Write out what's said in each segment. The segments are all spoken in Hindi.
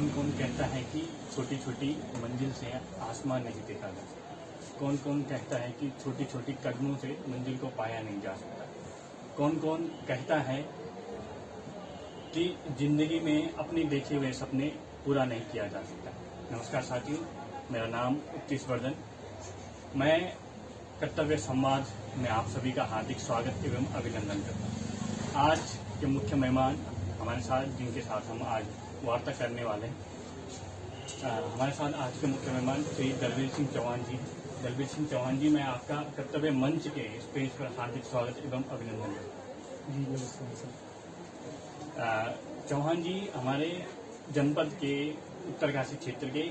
कौन कौन कहता है कि छोटी छोटी मंजिल से आसमान नहीं देखा जा सकता? कौन कौन कहता है कि छोटी छोटी कदमों से मंजिल को पाया नहीं जा सकता? कौन कौन कहता है कि जिंदगी में अपने देखे हुए सपने पूरा नहीं किया जा सकता? नमस्कार साथियों, मेरा नाम उत्तीश वर्धन। मैं कर्तव्य संवाद में आप सभी का हार्दिक स्वागत एवं अभिनंदन करता हूँ। आज के मुख्य मेहमान हमारे साथ, जिनके साथ हम आज वार्ता करने वाले हैं, हमारे साथ आज के मुख्य मेहमान श्री दलबीर सिंह चौहान जी। दलबीर सिंह चौहान जी, मैं आपका कर्तव्य मंच के स्पेस पर हार्दिक स्वागत एवं अभिनंदन करता हूँ। जी नमस्कार सर। चौहान जी हमारे जनपद के उत्तरकाशी क्षेत्र के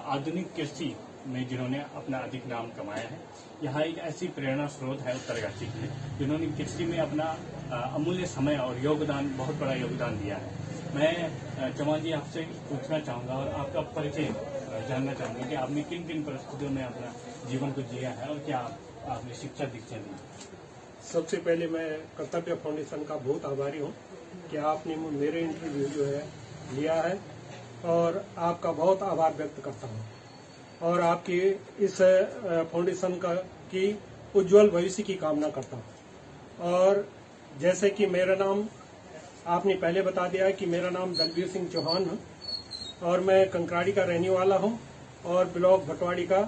आधुनिक कृषि में जिन्होंने अपना अधिक नाम कमाया है। यहाँ एक ऐसी प्रेरणा स्रोत है उत्तरकाशी की, जिन्होंने कृषि में अपना अमूल्य समय और योगदान, बहुत बड़ा योगदान दिया है। मैं चौहान जी आपसे पूछना चाहूँगा और आपका परिचय जानना चाहूँगा कि आपने किन किन परिस्थितियों में अपना जीवन को जिया है और क्या आपने शिक्षा दीक्षा दी? सबसे पहले मैं कर्तव्य फाउंडेशन का बहुत आभारी हूँ कि आपने मेरे इंटरव्यू जो है लिया है, और आपका बहुत आभार व्यक्त करता हूँ और आपकी इस फाउंडेशन की उज्जवल भविष्य की कामना करता हूँ। और जैसे कि मेरा नाम आपने पहले बता दिया है कि मेरा नाम दलबीर सिंह चौहान है और मैं कंकराड़ी का रहने वाला हूँ और ब्लॉक भटवाड़ी का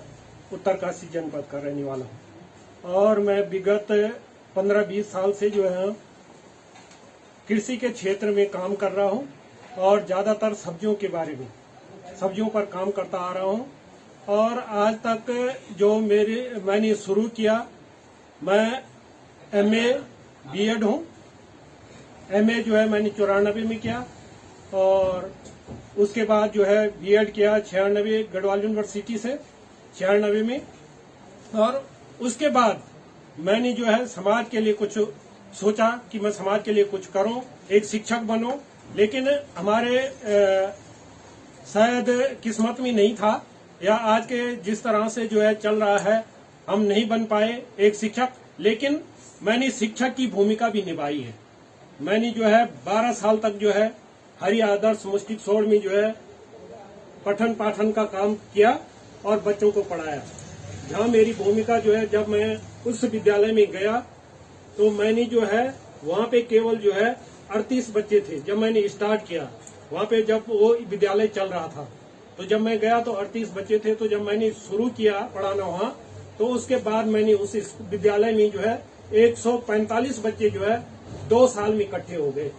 उत्तरकाशी जनपद का रहने वाला हूँ। और मैं विगत 15-20 साल से जो है कृषि के क्षेत्र में काम कर रहा हूँ और ज्यादातर सब्जियों के बारे में, सब्जियों पर काम करता आ रहा हूँ। और आज तक जो मैंने शुरू किया, मैं MA B.Ed हूँ। MA जो है मैंने 94 में किया और उसके बाद जो है B.Ed किया 96 गढ़वाल यूनिवर्सिटी से 96 में। और उसके बाद मैंने जो है समाज के लिए कुछ सोचा कि मैं समाज के लिए कुछ करूं, एक शिक्षक बनूं। लेकिन हमारे शायद किस्मत में नहीं था, या आज के जिस तरह से जो है चल रहा है, हम नहीं बन पाए एक शिक्षक। लेकिन मैंने शिक्षक की भूमिका भी निभाई है। मैंने जो है 12 साल तक जो है हरि आदर्श मुस्लिम सोड़ में जो है पठन पाठन का काम किया और बच्चों को पढ़ाया। जहाँ मेरी भूमिका जो है, जब मैं उस विद्यालय में गया तो मैंने जो है वहाँ पे केवल जो है 38 बच्चे थे। जब मैंने स्टार्ट किया वहाँ पे, जब वो विद्यालय चल रहा था, तो जब मैं गया तो 38 बच्चे थे। तो जब मैंने शुरू किया पढ़ाना वहाँ, तो उसके बाद मैंने उस विद्यालय में जो है 145 बच्चे जो है 2 साल में इकट्ठे हो गए।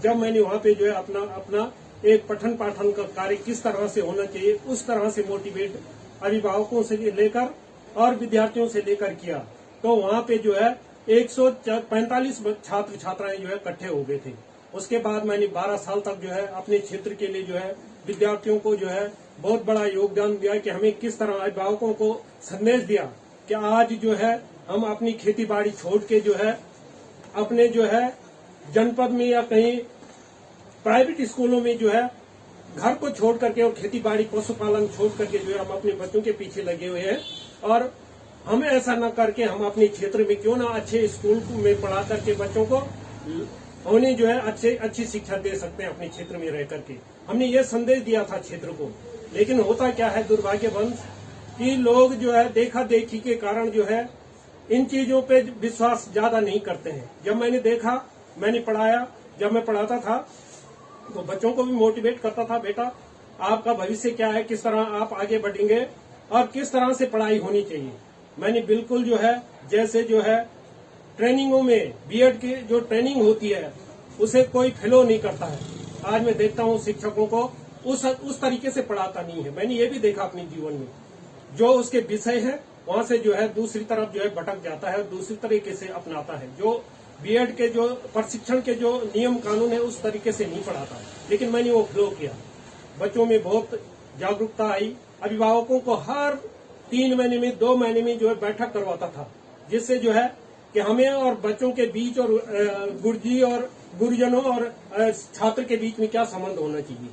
जब मैंने वहाँ पे जो है अपना एक पठन पाठन का कार्य किस तरह से होना चाहिए, उस तरह से मोटिवेट अभिभावकों से लेकर और विद्यार्थियों से लेकर किया, तो वहाँ पे जो है 145 छात्र छात्राएं जो है इकट्ठे हो गए थे। उसके बाद मैंने 12 साल तक जो है अपने क्षेत्र के लिए जो है विद्यार्थियों को जो है बहुत बड़ा योगदान दिया कि हमें किस तरह अभिभावकों को संदेश दिया कि आज जो है हम अपनी खेती बाड़ी छोड़ के जो है अपने जो है जनपद में या कहीं प्राइवेट स्कूलों में जो है घर को छोड़ करके और खेती बाड़ी पशुपालन छोड़ करके जो है हम अपने बच्चों के पीछे लगे हुए हैं। और हमें ऐसा न करके हम अपने क्षेत्र में क्यों ना अच्छे स्कूल में पढ़ा करके बच्चों को उन्हें जो है अच्छी शिक्षा दे सकते हैं अपने क्षेत्र में रह करके। हमने ये संदेश दिया था क्षेत्र को। लेकिन होता क्या है दुर्भाग्यवश कि लोग जो है देखा देखी के कारण जो है इन चीजों पे विश्वास ज्यादा नहीं करते हैं। जब मैंने देखा, मैंने पढ़ाया, जब मैं पढ़ाता था तो बच्चों को भी मोटिवेट करता था, बेटा आपका भविष्य क्या है, किस तरह आप आगे बढ़ेंगे और किस तरह से पढ़ाई होनी चाहिए। मैंने बिल्कुल जो है, जैसे जो है ट्रेनिंगों में B.Ed की जो ट्रेनिंग होती है उसे कोई फेलो नहीं करता है। आज मैं देखता हूँ शिक्षकों को उस तरीके से पढ़ाता नहीं है। मैंने ये भी देखा अपने जीवन में, जो उसके विषय है वहाँ से जो है दूसरी तरफ जो है भटक जाता है, दूसरी तरीके से अपनाता है। जो B.Ed के जो प्रशिक्षण के जो नियम कानून है उस तरीके से नहीं पढ़ाता। लेकिन मैंने वो फ्लो किया, बच्चों में बहुत जागरूकता आई। अभिभावकों को हर 3 महीने में 2 महीने में जो है बैठक करवाता था, जिससे जो है कि हमें और बच्चों के बीच और गुरुजी और गुरुजनों और छात्र के बीच में क्या संबंध होना चाहिए,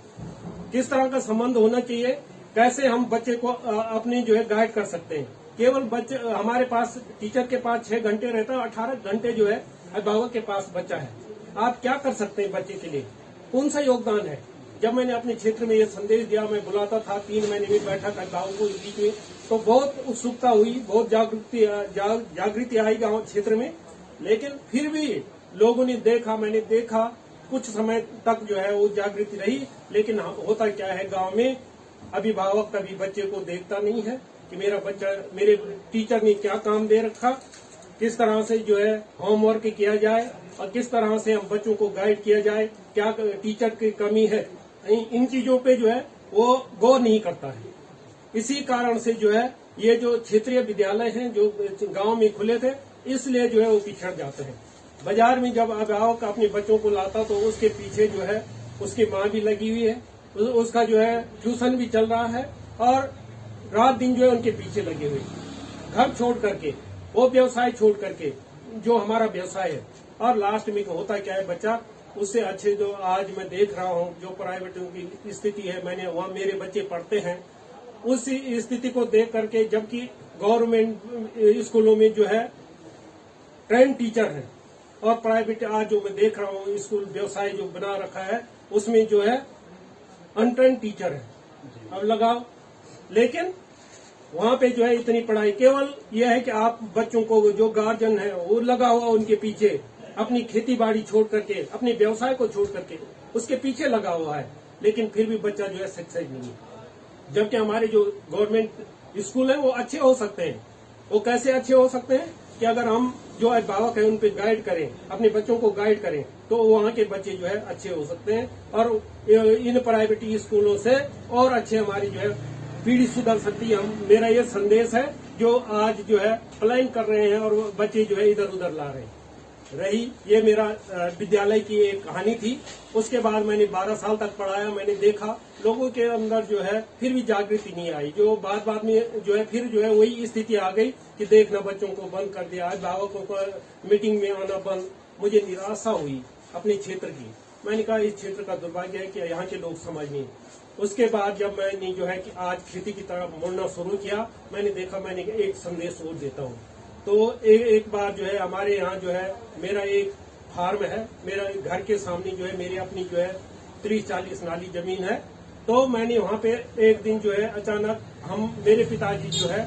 किस तरह का संबंध होना चाहिए, कैसे हम बच्चे को अपने जो है गाइड कर सकते हैं। केवल बच्चे हमारे पास, टीचर के पास 6 घंटे रहता है, 18 घंटे जो है अभिभावक के पास बच्चा है। आप क्या कर सकते हैं बच्चे के लिए, कौन सा योगदान है, जब मैंने अपने क्षेत्र में ये संदेश दिया, मैं बुलाता था 3 महीने में बैठक गाँव को बीच में, तो बहुत उत्सुकता हुई, बहुत जागृति आई गाँव क्षेत्र में। लेकिन फिर भी लोगों ने देखा, मैंने देखा, कुछ समय तक जो है वो जागृति रही। लेकिन होता क्या है, गांव में अभिभावक कभी बच्चे को देखता नहीं है कि मेरा बच्चा, मेरे टीचर ने क्या काम दे रखा, किस तरह से जो है होमवर्क किया जाए और किस तरह से हम बच्चों को गाइड किया जाए, क्या टीचर की कमी है, इन चीजों पे जो है वो गौर नहीं करता है। इसी कारण से जो है ये जो क्षेत्रीय विद्यालय हैं जो गांव में खुले थे, इसलिए जो है वो पिछड़ जाते हैं। बाजार में जब अभिभावक अपने बच्चों को लाता तो उसके पीछे जो है उसकी माँ भी लगी हुई है, उसका जो है ट्यूशन भी चल रहा है और रात दिन जो है उनके पीछे लगे हुए, घर छोड़ करके, वो व्यवसाय छोड़ करके जो हमारा व्यवसाय है। और लास्ट में होता क्या है, बच्चा उससे अच्छे जो आज मैं देख रहा हूँ जो प्राइवेटों की स्थिति है, मैंने वहाँ मेरे बच्चे पढ़ते हैं, उस स्थिति को देख करके, जबकि गवर्नमेंट स्कूलों में जो है ट्रेन टीचर है और प्राइवेट आज जो मैं देख रहा हूँ स्कूल व्यवसाय जो बना रखा है उसमें जो है अनट्रेन टीचर है। अब लगाओ, लेकिन वहाँ पे जो है इतनी पढ़ाई, केवल यह है कि आप बच्चों को जो गार्जियन है वो लगा हुआ उनके पीछे, अपनी खेती बाड़ी छोड़ करके, अपने व्यवसाय को छोड़ करके उसके पीछे लगा हुआ है, लेकिन फिर भी बच्चा जो है सक्सेस नहीं है। जबकि हमारे जो गवर्नमेंट स्कूल है वो अच्छे हो सकते हैं। वो कैसे अच्छे हो सकते हैं कि अगर हम जो अभिभावक है उन पे गाइड करें, अपने बच्चों को गाइड करें, तो वहाँ के बच्चे जो है अच्छे हो सकते हैं और इन प्राइवेट स्कूलों से और अच्छे हमारी जो है पीढ़ी सुधर सकती है। मेरा ये संदेश है जो आज जो है प्लान कर रहे हैं और बच्चे जो है इधर उधर ला रहे हैं। रही ये मेरा विद्यालय की एक कहानी थी। उसके बाद मैंने 12 साल तक पढ़ाया। मैंने देखा लोगों के अंदर जो है फिर भी जागृति नहीं आई, जो बाद में जो है फिर जो है वही स्थिति आ गई कि देखना बच्चों को बंद कर दिया, अभिभावकों को मीटिंग में आना बंद। मुझे निराशा हुई अपने क्षेत्र की। मैंने कहा इस क्षेत्र का दुर्भाग्य है कि यहाँ के लोग समझ नहीं। उसके बाद जब मैंने जो है कि आज खेती की तरफ मुड़ना शुरू किया, मैंने देखा मैंने एक संदेश और देता हूँ। तो एक बार जो है हमारे यहाँ जो है मेरा एक फार्म है, मेरा घर के सामने जो है मेरी अपनी जो है 30-40 नाली जमीन है। तो मैंने वहाँ पे एक दिन जो है अचानक मेरे पिताजी जो है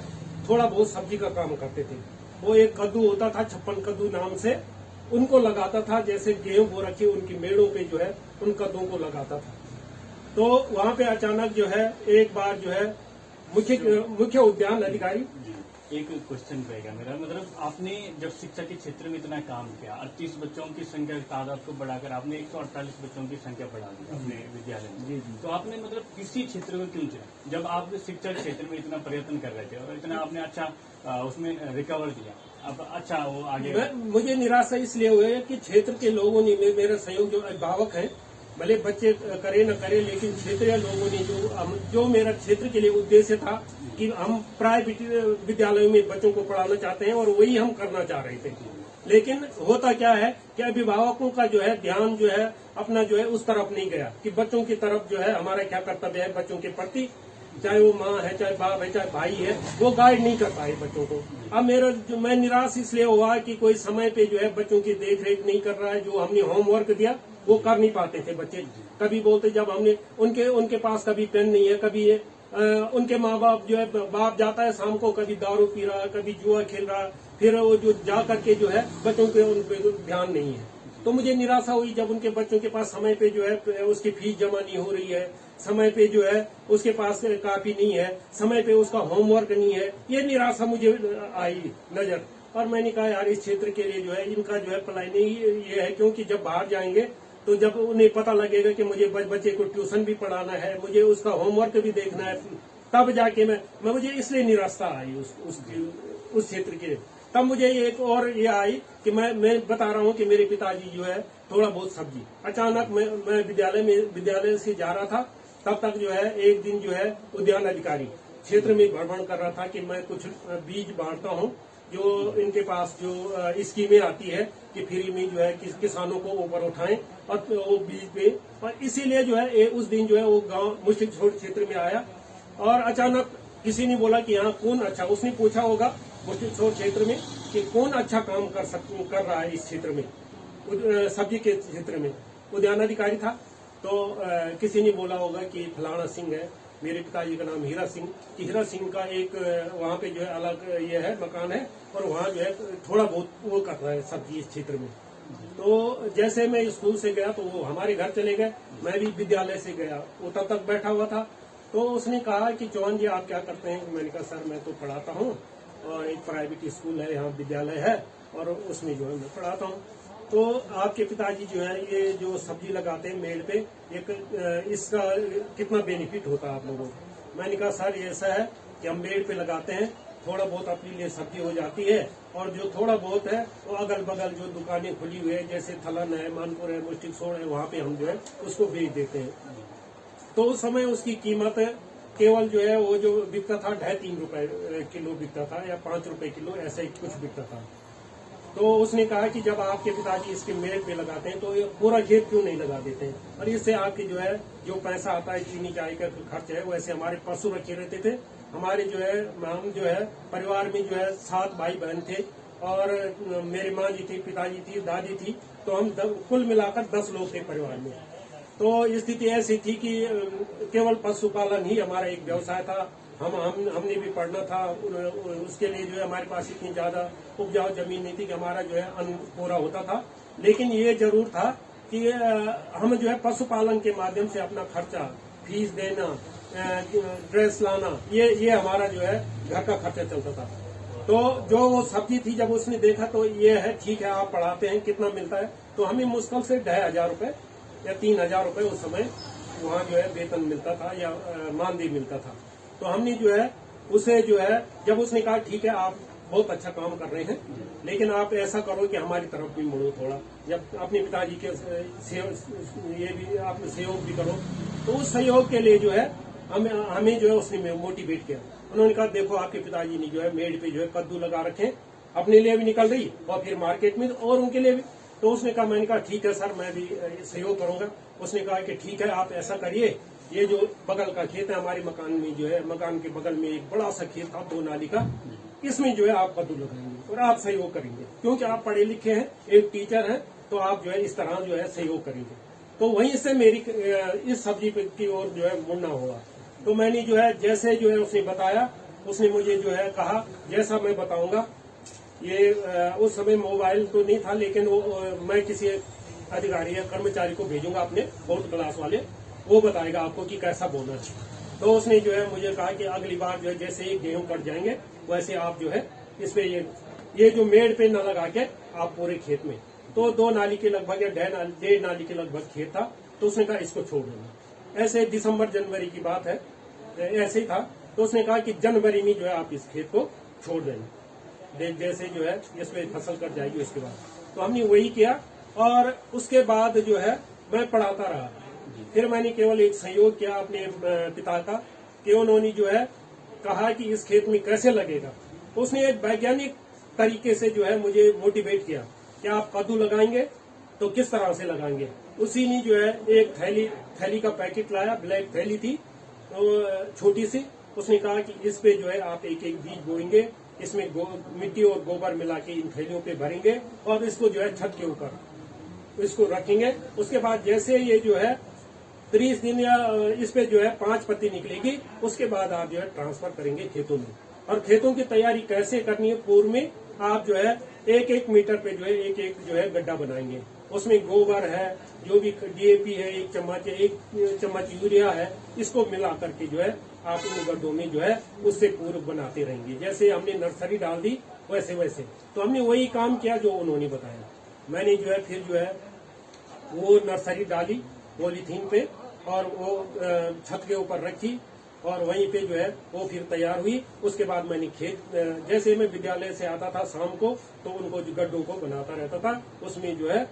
थोड़ा बहुत सब्जी का काम करते थे। वो एक कद्दू होता था, 56 कद्दू नाम से, उनको लगाता था। जैसे गेहूं बो रखी उनकी मेड़ों पे जो है उन कद्दों को लगाता था। तो वहाँ पे अचानक जो है एक बार जो है मुख्य उद्यान अधिकारी, एक क्वेश्चन रहेगा मेरा, मतलब आपने जब शिक्षा के क्षेत्र में इतना काम किया, 38 बच्चों की संख्या तादाद को बढ़ाकर आपने 148 बच्चों की संख्या बढ़ा दी अपने विद्यालय में, तो आपने मतलब किसी क्षेत्र को क्यों चुना जब आप शिक्षा क्षेत्र में इतना प्रयत्न कर रहे थे और इतना आपने अच्छा उसमें रिकवर दिया, अब अच्छा वो आगे? मुझे निराशा इसलिए हुई है कि क्षेत्र के लोगों ने, मेरे सहयोग जो अभिभावक है, भले बच्चे करे न करे, लेकिन क्षेत्रीय लोगों ने जो मेरा क्षेत्र के लिए उद्देश्य था कि हम प्राइवेट विद्यालयों में बच्चों को पढ़ाना चाहते हैं और वही हम करना चाह रहे थे। लेकिन होता क्या है कि अभिभावकों का जो है ध्यान जो है अपना जो है उस तरफ नहीं गया कि बच्चों की तरफ जो है हमारा क्या कर्तव्य है बच्चों के प्रति, चाहे वो माँ है, चाहे बाप है, चाहे भाई है, वो गाइड नहीं कर पाए बच्चों को। अब मैं निराश इसलिए हुआ कि कोई समय पे जो है बच्चों की देख रेख नहीं कर रहा है। जो हमने होमवर्क दिया वो कर नहीं पाते थे बच्चे। कभी बोलते जब हमने उनके पास कभी पेन नहीं है, कभी उनके माँ बाप जो है, बाप जाता है शाम को, कभी दारू पी रहा, कभी जुआ खेल रहा, फिर वो जो जा करके जो है बच्चों पे उन पे ध्यान नहीं है। तो मुझे निराशा हुई जब उनके बच्चों के पास समय पे जो है उसकी फीस जमा नहीं हो रही है, समय पे जो है उसके पास कापी नहीं है, समय पे उसका होमवर्क नहीं है। ये निराशा मुझे आई नजर और मैंने कहा यार इस क्षेत्र के लिए जो है इनका जो है प्लानिंग ये है, क्योंकि जब बाहर जाएंगे तो जब उन्हें पता लगेगा कि मुझे बच्चे को ट्यूशन भी पढ़ाना है, मुझे उसका होमवर्क भी देखना है, तब जाके मुझे इसलिए निराशा आई उस क्षेत्र के। तब मुझे एक और ये आई कि मैं बता रहा हूँ कि मेरे पिताजी जो है थोड़ा बहुत सब्जी, अचानक मैं विद्यालय से जा रहा था, तब तक जो है एक दिन जो है उद्यान अधिकारी क्षेत्र में भ्रमण कर रहा था कि मैं कुछ बीज बांटता हूँ जो इनके पास जो स्कीमें आती है कि फ्री में जो है किसानों को ऊपर उठाएं और वो बीज पे, और इसीलिए जो है उस दिन जो है वो गांव मुश्किल छोड़ क्षेत्र में आया और अचानक किसी ने बोला कि यहाँ कौन अच्छा, उसने पूछा होगा मुश्किल छोड़ क्षेत्र में कि कौन अच्छा काम कर रहा है इस क्षेत्र में, सब्जी के क्षेत्र में। उद्यान अधिकारी था। तो किसी ने बोला होगा कि फलाना सिंह है, मेरे पिताजी का नाम हीरा सिंह, कि हीरा सिंह का एक वहाँ पे जो है अलग ये है मकान है, और वहाँ जो है थोड़ा बहुत वो कर रहा है सब्जी इस क्षेत्र में। तो जैसे मैं स्कूल से गया तो वो हमारे घर चले गए, मैं भी विद्यालय से गया, वो तब तक बैठा हुआ था। तो उसने कहा कि चौहान जी आप क्या करते हैं? मैंने कहा सर मैं तो पढ़ाता हूँ, और एक प्राइवेट स्कूल है, यहाँ विद्यालय है, और उसमें जो है मैं पढ़ाता हूँ। तो आपके पिताजी जो है ये जो सब्जी लगाते हैं मेड़ पे, एक इसका कितना बेनिफिट होता है आप लोगों को? मैंने कहा सर ये ऐसा है कि हम मेड़ पे लगाते हैं, थोड़ा बहुत अपने लिए सब्जी हो जाती है, और जो थोड़ा बहुत है वो अगल बगल जो दुकानें खुली हुई है, जैसे थलन है, मानपुर है, मुस्टिक सोड़ है, वहाँ पे हम जो है उसको बेच देते हैं। तो उस समय उसकी कीमत केवल जो है वो जो बिकता था 2.5-3 रुपए किलो बिकता था, या 5 रुपए किलो, ऐसा ही कुछ बिकता था। तो उसने कहा कि जब आपके पिताजी इसके मेड़ पे लगाते हैं तो ये पूरा खेत क्यों नहीं लगा देते हैं, और इससे आपकी जो है जो पैसा आता है चीनी चाय का खर्च है, वैसे हमारे पशु रखे रहते थे। हमारे जो है हम जो है परिवार में जो है 7 भाई बहन थे, और मेरी माँ जी थी, पिताजी थी, दादी थी, तो हम कुल मिलाकर 10 लोग थे परिवार में। तो स्थिति ऐसी थी कि केवल पशुपालन ही हमारा एक व्यवसाय था। हमने भी पढ़ना था, उसके लिए जो है हमारे पास इतनी ज्यादा उपजाऊ जमीन नहीं थी कि हमारा जो है अन्न पूरा होता था। लेकिन ये जरूर था कि हम जो है पशुपालन के माध्यम से अपना खर्चा, फीस देना, ड्रेस लाना, ये हमारा जो है घर का खर्चा चलता था। तो जो वो सब्जी थी, जब उसने देखा तो ये है ठीक है आप पढ़ाते हैं, कितना मिलता है? तो हमें मुश्किल से 2,500 रुपए या 3,000 रुपए उस समय वहाँ जो है वेतन मिलता था, या मानदेय मिलता था। तो हमने जो है उसे जो है, जब उसने कहा ठीक है आप बहुत अच्छा काम कर रहे हैं, लेकिन आप ऐसा करो कि हमारी तरफ भी मुड़ो थोड़ा, जब अपने पिताजी के ये भी आप सहयोग भी करो। तो उस सहयोग के लिए जो है हमें जो है उसने मोटिवेट किया। उन्होंने कहा देखो आपके पिताजी ने जो है मेड़ पे जो है कद्दू लगा रखे, अपने लिए भी निकल रही और फिर मार्केट में और उनके लिए भी। तो उसने कहा, मैंने कहा ठीक है सर मैं भी सहयोग करूंगा। उसने कहा कि ठीक है आप ऐसा करिए, ये जो बगल का खेत है हमारे मकान में जो है, मकान के बगल में एक बड़ा सा खेत था 2 नाली का, इसमें जो है आप कद्दू लगाएंगे और आप सहयोग करेंगे, क्योंकि आप पढ़े लिखे हैं, एक टीचर हैं, तो आप जो है इस तरह जो है सहयोग करेंगे। तो वहीं से मेरी इस सब्जी की ओर जो है मुड़ना हुआ। तो मैंने जो है जैसे जो है उसने बताया, उसने मुझे जो है कहा जैसा मैं बताऊंगा। ये उस समय मोबाइल तो नहीं था, लेकिन मैं किसी अधिकारी या कर्मचारी को भेजूंगा अपने 4th क्लास वाले, वो बताएगा आपको कि कैसा बोलना चाहिए। तो उसने जो है मुझे कहा कि अगली बार जो है जैसे ही गेहूं कट जाएंगे वैसे आप जो है इस पे ये जो मेड़ पे न लगा के आप पूरे खेत में, तो 2 नाली के लगभग या 1.5 नाली के लगभग खेत था, तो उसने कहा इसको छोड़ देना। ऐसे दिसंबर जनवरी की बात है, ऐसे ही था। तो उसने कहा कि जनवरी में जो है आप इस खेत को छोड़ देना, जैसे जो है इसमें फसल कट जाएगी उसके बाद। तो हमने वही किया, और उसके बाद जो है मैं पढ़ाता रहा। फिर मैंने केवल एक सहयोग किया अपने पिता का, कि उन्होंने जो है कहा कि इस खेत में कैसे लगेगा। उसने एक वैज्ञानिक तरीके से जो है मुझे मोटिवेट किया कि आप कद्दू लगाएंगे तो किस तरह से लगाएंगे। उसी ने जो है एक थैली का पैकेट लाया, ब्लैक थैली थी तो छोटी सी। उसने कहा कि इस पे जो है आप एक एक बीज बोएंगे, इसमें मिट्टी और गोबर मिला के इन थैलियों पे भरेंगे और इसको जो है छत के ऊपर इसको रखेंगे। उसके बाद जैसे ये जो है 30 दिन या इस पे जो है 5 पत्ती निकलेगी, उसके बाद आप जो है ट्रांसफर करेंगे खेतों में। और खेतों की तैयारी कैसे करनी है, पूर्व में आप जो है 1-1 मीटर पे जो है एक जो है गड्ढा बनाएंगे, उसमें गोबर है, जो भी DAP है 1 चम्मच यूरिया है, इसको मिला करके जो है आप इन गड्ढों में जो है उससे पूर्व बनाते रहेंगे। जैसे हमने नर्सरी डाल दी वैसे तो हमने वही काम किया जो उन्होंने बताया। मैंने जो है फिर जो है वो नर्सरी डाली पॉलीथीन पे, और वो छत के ऊपर रखी, और वहीं पे जो है वो फिर तैयार हुई। उसके बाद मैंने खेत, जैसे मैं विद्यालय से आता था शाम को, तो उनको गड्ढों को बनाता रहता था, उसमें जो है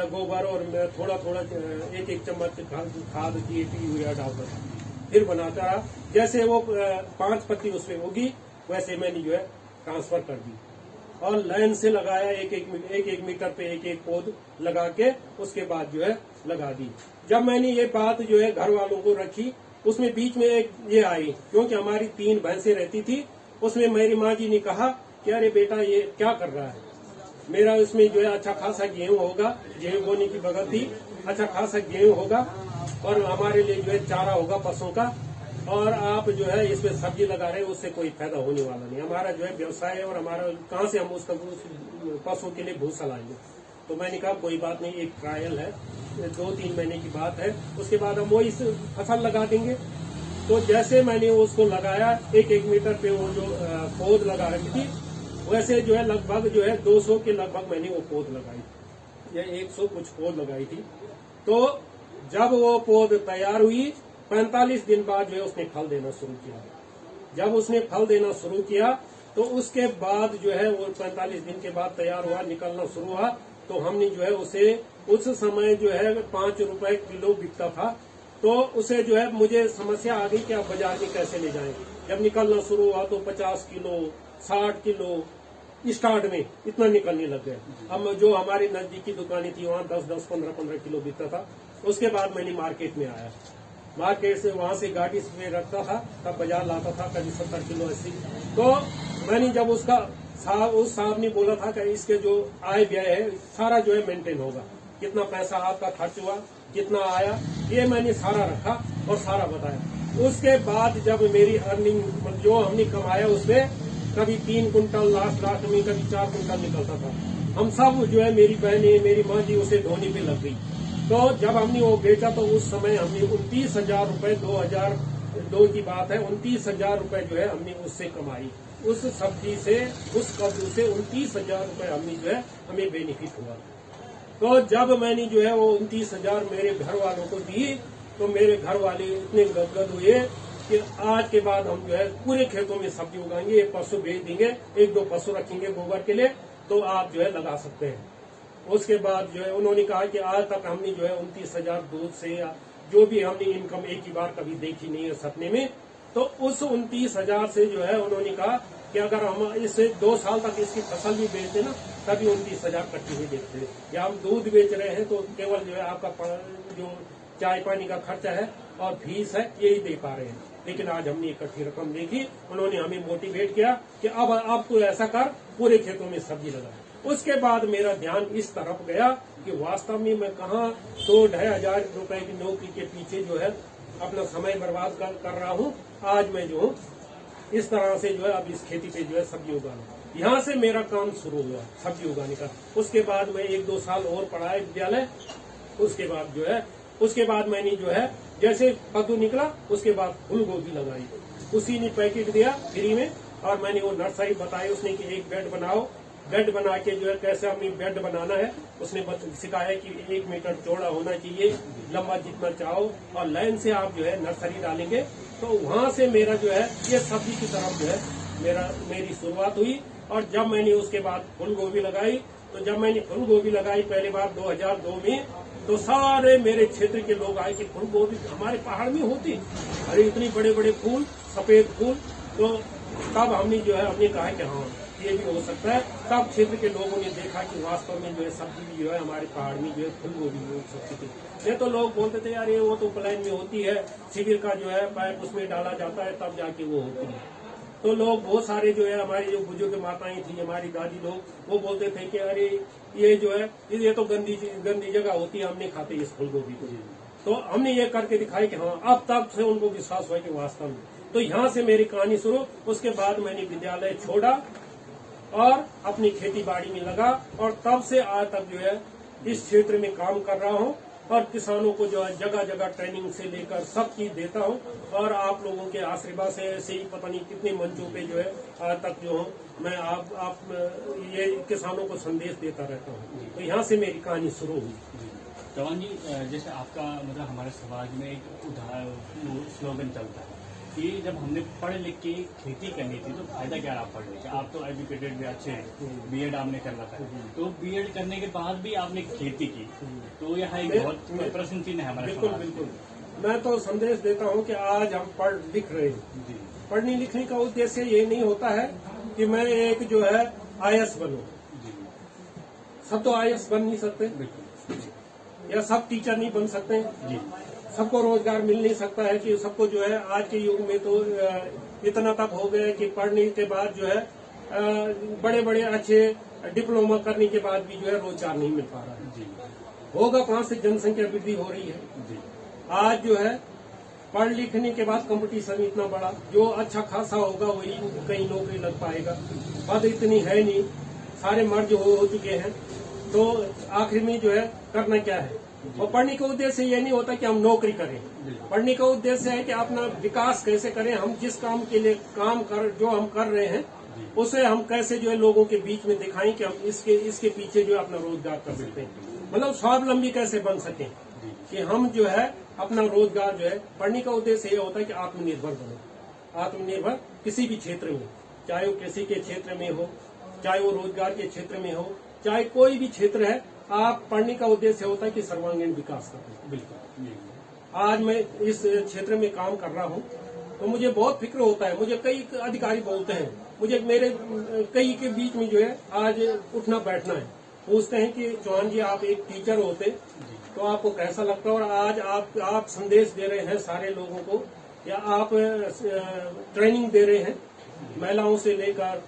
गोबर और थोड़ा 1-1 चम्मच खाद DAP यूरिया डालता था, फिर बनाता रहा। जैसे वो 5 पत्ती उसमें होगी, वैसे मैंने जो है ट्रांसफर कर दी और लाइन से लगाया, एक मीटर पे एक पौध लगा के उसके बाद जो है लगा दी। जब मैंने ये बात जो है घर वालों को रखी, उसमें बीच में एक ये आई, क्योंकि हमारी 3 भैंसें रहती थी। उसमें मेरी माँ जी ने कहा कि अरे बेटा ये क्या कर रहा है, मेरा इसमें जो है अच्छा खासा गेहूं होगा, गेहूं बोने की बगल थी, अच्छा खासा गेहूं होगा, और हमारे लिए जो है चारा होगा पशुओं का, और आप जो है इसमें सब्जी लगा रहे हैं उससे कोई फायदा होने वाला नहीं। हमारा जो है व्यवसाय है और हमारा कहाँ से हम उसका पशुओं के लिए भूसा लाएंगे। तो मैंने कहा कोई बात नहीं, एक ट्रायल है, 2-3 महीने की बात है, उसके बाद हम वही फसल लगा देंगे। तो जैसे मैंने उसको लगाया 1-1 मीटर पे वो जो पौध लगा रखी थी, वैसे जो है लगभग जो है 200 के लगभग मैंने वो पौध लगाई, या 100 कुछ पौध लगाई थी। तो जब वो पौध तैयार हुई 45 दिन बाद जो है उसने फल देना शुरू किया। जब उसने फल देना शुरू किया तो उसके बाद जो है वो 45 दिन के बाद तैयार हुआ, निकलना शुरू हुआ। तो हमने जो है उसे उस समय जो है 5 रुपए किलो बिकता था। तो उसे जो है मुझे समस्या आ गई कि आप बाजार में कैसे ले जाएं। जब निकलना शुरू हुआ तो 50 किलो 60 किलो स्टार्ट में इतना निकलने लग गए। अब जो हमारी नजदीकी दुकानें थी वहाँ 10-10 15-15 किलो बिकता था। उसके बाद मैंने मार्केट में आया, मार्केट से वहां से गाड़ी में रखता था, तब बाजार लाता था, कभी 70 किलो 80। तो मैंने जब उस साहब ने बोला था कि इसके जो आय व्यय है सारा जो है मेंटेन होगा, कितना पैसा आपका खर्च हुआ, कितना आया, ये मैंने सारा रखा और सारा बताया। उसके बाद जब मेरी अर्निंग जो हमने कमाया उसमें कभी 3 कुंटल लास्ट में कभी 4 कुंटल निकलता था। हम सब जो है मेरी बहनें मेरी माँ जी उसे ढोने पे लग गई। तो जब हमने वो बेचा तो उस समय हमने 29,000 रूपये, 2002 की बात है, 29,000 रूपये जो है हमने उससे कमाई। उस सब्जी से, उस कद्दू से 29,000 रूपये हमने जो है हमें बेनिफिट हुआ। तो जब मैंने जो है वो 29,000 मेरे घर वालों को दी तो मेरे घर वाले इतने गदगद हुए कि आज के बाद हम जो है पूरे खेतों में सब्जी उगाएंगे, एक पशु बेच देंगे, 1-2 पशु रखेंगे गोबर के लिए, तो आप जो है लगा सकते हैं। उसके बाद जो है उन्होंने कहा कि आज तक हमने जो है 29,000 दूध से जो भी हमने इनकम एक ही बार कभी देखी नहीं है सपने में। तो उस 29,000 से जो है उन्होंने कहा कि अगर हम इसे 2 साल तक इसकी फसल भी बेच देना तभी 29,000 इकट्ठी ही देखते हैं, या हम दूध बेच रहे हैं तो केवल जो है आपका जो चाय पानी का खर्चा है और फीस है यही दे पा रहे हैं। लेकिन आज हमने इकट्ठी रकम देखी, उन्होंने हमें मोटिवेट किया कि अब आपको ऐसा कर पूरे खेतों में सब्जी लगा। उसके बाद मेरा ध्यान इस तरफ गया कि वास्तव में मैं कहाँ 2-2.5 हजार रुपए की नौकरी के पीछे जो है अपना समय बर्बाद कर रहा हूँ। आज मैं जो हूँ इस तरह से जो है अब इस खेती पे जो है सब्जी उगाना, यहाँ से मेरा काम शुरू हुआ सब्जी उगाने का। उसके बाद मैं 1-2 साल और पढ़ा है विद्यालय। उसके बाद मैंने जो है जैसे कद्दू निकला उसके बाद फूल गोभी लगाई, उसी ने पैकेट दिया फ्री में और मैंने वो नर्सरी बताई उसने कि एक बेड बनाओ, बेड बना के जो है कैसे हमें बेड बनाना है उसने सिखाया कि 1 मीटर चौड़ा होना चाहिए, लंबा जितना चाहो, और लाइन से आप जो है नर्सरी डालेंगे। तो वहां से मेरा जो है ये सब्जी की तरफ जो है मेरी शुरुआत हुई। और जब मैंने उसके बाद फूल गोभी लगाई, तो जब मैंने फूल गोभी लगाई पहली बार 2002 में, तो सारे मेरे क्षेत्र के लोग आए कि फूल गोभी हमारे पहाड़ में होती, अरे इतनी बड़े बड़े फूल, सफेद फूल। तो तब हमने जो है हमने कहा कि हाँ ये भी हो सकता है। तब क्षेत्र के लोगों ने देखा कि वास्तव में जो है सब्जी भी जो है हमारे पहाड़ में जो है फूल गोभी भी हो सकती थी। ये तो लोग बोलते थे यार ये वो तो प्लान में होती है, शिविर का जो है पाइप उसमें डाला जाता है तब जाके वो होती है। तो लोग बहुत सारे जो है हमारी जो बुजुर्ग माताएं थी, हमारी दादी लोग, वो बोलते थे कि अरे ये जो है ये तो गंदी जगह होती है, हम नहीं खाते इस फूल गोभी को। तो हमने ये करके दिखाई कि हाँ, अब तब से उनको विश्वास हुआ कि वास्तव में। तो यहाँ से मेरी कहानी शुरू। उसके बाद मैंने विद्यालय छोड़ा और अपनी खेती बाड़ी में लगा, और तब से आज तक जो है इस क्षेत्र में काम कर रहा हूँ और किसानों को जो है जगह जगह ट्रेनिंग से लेकर सब चीज देता हूँ। और आप लोगों के आशीर्वाद से ऐसे ही पता नहीं कितने मंचों पे जो है आज तक जो हूँ मैं आप ये किसानों को संदेश देता रहता हूँ। तो यहाँ से मेरी कहानी शुरू हुई। चौहान जी, जैसे आपका मतलब हमारे समाज में एक स्लोगन चलता है कि जब हमने पढ़ लिख के खेती करनी थी तो फायदा क्या रहा पढ़ लिख के। आप तो एजुकेटेड भी अच्छे हैं, बीएड आपने कर रखा है, तो बीएड करने के बाद भी आपने खेती की, तो यह एक बहुत प्रश्न चिन्ह है हमारे। बिल्कुल बिल्कुल, मैं तो संदेश देता हूँ कि आज हम पढ़ लिख रहे हैं। पढ़ने लिखने का उद्देश्य ये नहीं होता है कि मैं एक जो है आईएएस बनूं। सब तो आईएएस बन नहीं सकते, या सब टीचर नहीं बन सकते, सबको रोजगार मिल नहीं सकता है कि सबको जो है आज के युग में तो इतना तक हो गया कि पढ़ने के बाद जो है बड़े बड़े अच्छे डिप्लोमा करने के बाद भी जो है रोजगार नहीं मिल पा रहा है। होगा कहाँ से, जनसंख्या वृद्धि हो रही है। आज जो है पढ़ लिखने के बाद कंपटीशन इतना बड़ा, जो अच्छा खासा होगा वही कहीं नौकरी लग पाएगा। पद इतनी है नहीं, सारे मर्ज हो चुके हैं, तो आखिर में जो है करना क्या है। और पढ़ने का उद्देश्य ये नहीं होता कि हम नौकरी करें, पढ़ने का उद्देश्य है कि अपना विकास कैसे करें। हम जिस काम के लिए जो हम कर रहे हैं उसे हम कैसे जो है लोगों के बीच में दिखाएं कि हम इसके पीछे जो है अपना रोजगार कर सकते हैं, मतलब स्वावलंबी कैसे बन सके, कि हम जो है अपना रोजगार जो है। पढ़ने का उद्देश्य ये होता है कि आत्मनिर्भर बनो, आत्मनिर्भर किसी भी क्षेत्र में, चाहे वो कृषि के क्षेत्र में हो, चाहे वो रोजगार के क्षेत्र में हो, चाहे कोई भी क्षेत्र है। आप पढ़ने का उद्देश्य होता है कि सर्वांगीण विकास करें। बिल्कुल। आज मैं इस क्षेत्र में काम कर रहा हूँ तो मुझे बहुत फिक्र होता है। मुझे कई अधिकारी बोलते हैं, मुझे मेरे कई के बीच में जो है आज उठना बैठना है, पूछते हैं कि चौहान जी आप एक टीचर होते तो आपको कैसा लगता है, और आज आप संदेश दे रहे हैं सारे लोगों को, या आप ट्रेनिंग दे रहे हैं, महिलाओं से लेकर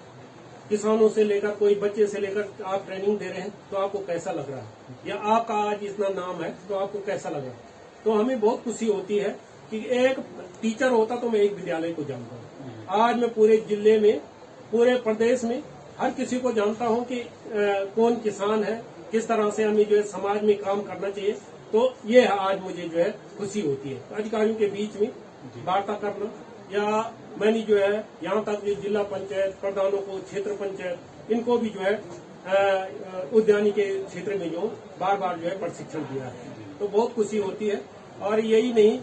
किसानों से लेकर कोई बच्चे से लेकर आप ट्रेनिंग दे रहे हैं, तो आपको कैसा लग रहा है, या आपका आज इतना नाम है तो आपको कैसा लग रहा है। तो हमें बहुत खुशी होती है कि एक टीचर होता तो मैं एक विद्यालय को जानता हूँ। आज मैं पूरे जिले में, पूरे प्रदेश में हर किसी को जानता हूँ कि कौन किसान है, किस तरह से हमें जो है समाज में काम करना चाहिए। तो ये आज मुझे जो है खुशी होती है अधिकारियों के बीच में वार्ता करना, या मैंने जो है यहाँ तक जिला पंचायत प्रधानों को, क्षेत्र पंचायत, इनको भी जो है उद्यानी के क्षेत्र में जो बार बार जो है प्रशिक्षण दिया है। तो बहुत खुशी होती है। और यही नहीं